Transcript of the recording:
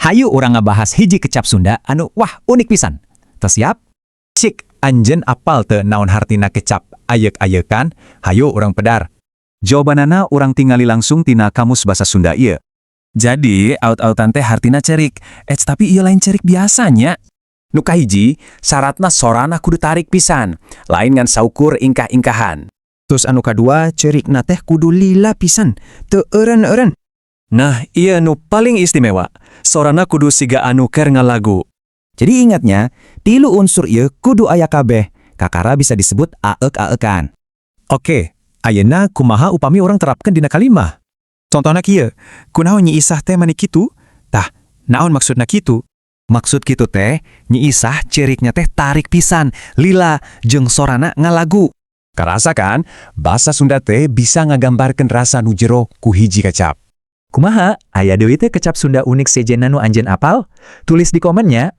Hayu orang ngabahas hiji kecap Sunda anu wah unik pisan. Tos siap? Cik, anjen apal teu naon hartina kecap ayek-ayekan, hayu orang pedar. Jawabanana orang tingali langsung tina kamus basa Sunda ieu. Jadi, aut-autan teh hartina cerik. Tapi ieu lain cerik biasanya. Nu kahiji, syaratna sorana kudu tarik pisan, lain ngan saukur ingkah-ingkahan. Terus anu kadua, cerikna teh kudu lila pisan, teu eureun-eureun. Nah, iya nu paling istimewa. Sorana kudu siga anu ker ngalagu. Jadi ingatnya, tilu unsur ieu kudu aya kabeh. Kakara bisa disebut aek-aekan. Oke, ayeuna kumaha upami orang terapkeun dina kalimah? Contohna kieu, kunaon Nyi Isah teh mani kitu? Tah, naon maksudna kitu? Maksud kitu teh, Nyi Isah ceriknya teh tarik pisan, lila, jeung sorana ngalagu. Karasa kan, basa Sunda teh bisa ngagambarkeun rasa nu jero ku hiji kecap. Kumaha? Aya deui teh kecap Sunda unik sejenna nu anjeun apal? Tulis di komennya.